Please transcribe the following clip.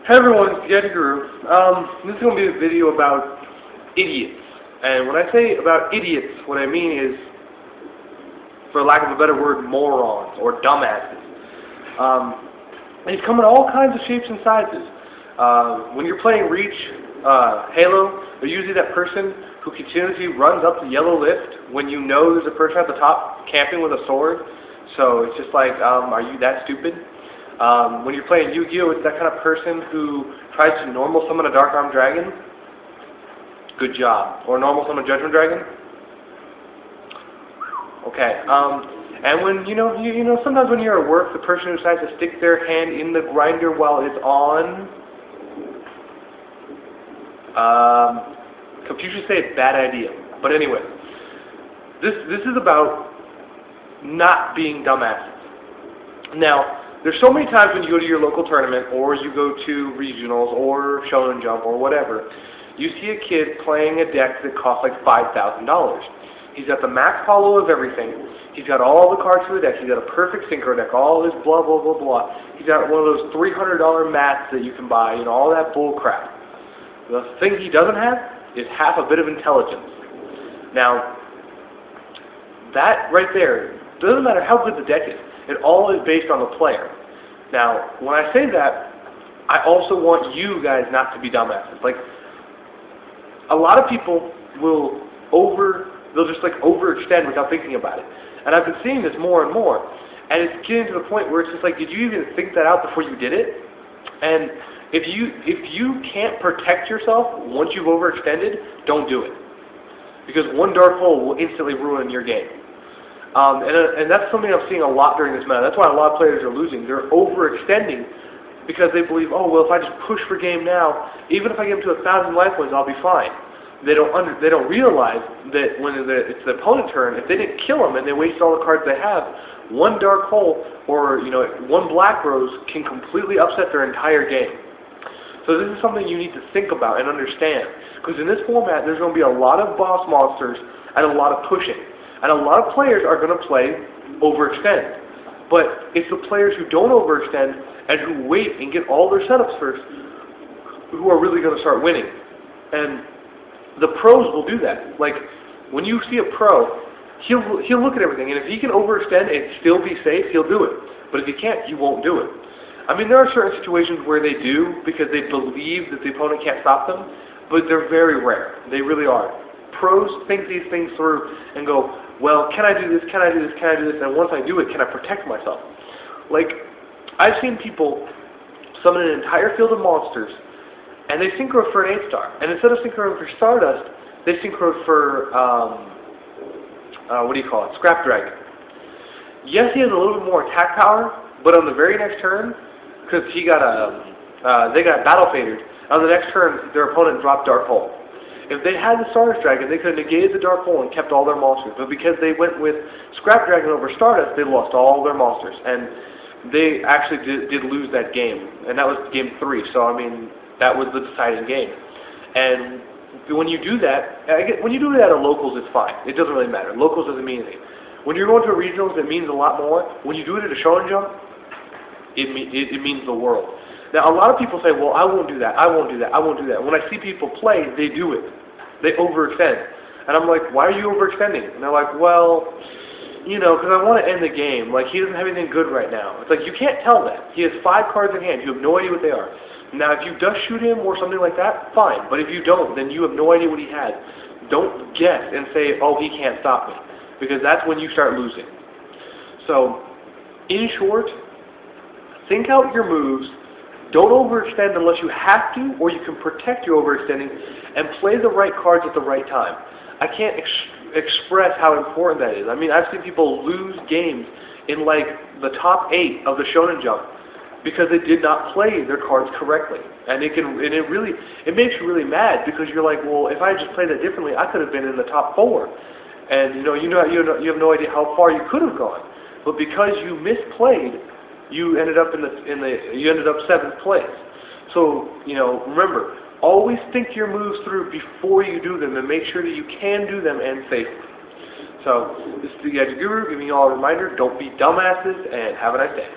Hey everyone, it's Yeti Guru. This is going to be a video about idiots. And when I say about idiots, what I mean is, for lack of a better word, morons or dumbasses. These come in all kinds of shapes and sizes. When you're playing Reach, Halo, they're usually that person who continuously runs up the yellow lift when you know there's a person at the top camping with a sword. So it's just like, are you that stupid? When you're playing Yu-Gi-Oh, it's that kind of person who tries to normal summon a Dark Armed Dragon. Good job. Or normal summon a Judgment Dragon. Okay. And when you know, sometimes when you're at work, the person who decides to stick their hand in the grinder while it's on. Confucius say it's a bad idea. But anyway, this is about not being dumbasses. Now, there's so many times when you go to your local tournament, or you go to regionals, or Shonen Jump, or whatever, you see a kid playing a deck that costs like $5,000. He's got the max hollow of everything. He's got all the cards for the deck. He's got a perfect synchro deck, all this blah, blah, blah, blah. He's got one of those $300 mats that you can buy, all that bull crap. The thing he doesn't have is half a bit of intelligence. Now, that right there, doesn't matter how good the deck is. It all is based on the player. Now, when I say that, I also want you guys not to be dumbasses. Like, a lot of people they'll just like overextend without thinking about it. And I've been seeing this more and more. And it's getting to the point where it's just like, did you even think that out before you did it? And if you can't protect yourself once you've overextended, don't do it. Because one dark hole will instantly ruin your game. And that's something I'm seeing a lot during this meta. That's why a lot of players are losing. They're overextending because they believe, oh, well, if I just push for game now, even if I get him to 1,000 life points, I'll be fine. They don't realize that when it's the opponent's turn, if they didn't kill him and they wasted all the cards they have, one dark hole or one black rose can completely upset their entire game. So this is something you need to think about and understand. Because in this format, there's going to be a lot of boss monsters and a lot of pushing. And a lot of players are going to play overextend. But it's the players who don't overextend and who wait and get all their setups first who are really going to start winning. And the pros will do that. Like, when you see a pro, he'll look at everything. And if he can overextend and still be safe, he'll do it. But if he can't, he won't do it. I mean, there are certain situations where they do because they believe that the opponent can't stop them. But they're very rare. They really are. Pros think these things through and go, well, can I do this, can I do this, can I do this, and once I do it, can I protect myself? Like, I've seen people summon an entire field of monsters, and they synchro for an 8-star. And instead of synchroing for Stardust, they synchro for, Scrap Dragon. Yes, he has a little bit more attack power, but on the very next turn, because they got Battle Fadered, on the next turn, their opponent dropped Dark Hole. If they had the Stardust Dragon, they could have negated the Dark Hole and kept all their monsters. But because they went with Scrap Dragon over Stardust, they lost all their monsters. And they actually did lose that game. And that was game 3. So, I mean, that was the deciding game. And when you do that, when you do that at locals, it's fine. It doesn't really matter. Locals doesn't mean anything. When you're going to regionals, it means a lot more. When you do it at a Shonen Jump, it means the world. Now, a lot of people say, well, I won't do that, I won't do that, I won't do that. When I see people play, they do it. They overextend. And I'm like, why are you overextending? And they're like, well, because I want to end the game. Like, he doesn't have anything good right now. It's like, you can't tell that. He has 5 cards in hand. You have no idea what they are. Now, if you dust shoot him or something like that, fine. But if you don't, then you have no idea what he has. Don't guess and say, oh, he can't stop me. Because that's when you start losing. So, in short, think out your moves. Don't overextend unless you have to, or you can protect your overextending, and play the right cards at the right time. I can't express how important that is. I mean, I've seen people lose games in like the top 8 of the Shonen Jump because they did not play their cards correctly, and it makes you really mad because you're like, well, if I just played that differently, I could have been in the top 4, and you have no idea how far you could have gone, but because you misplayed, you ended up you ended up 7th place. So, remember, always think your moves through before you do them and make sure that you can do them and safely. So, this is the Yeti Guru giving you all a reminder, don't be dumbasses, and have a nice day.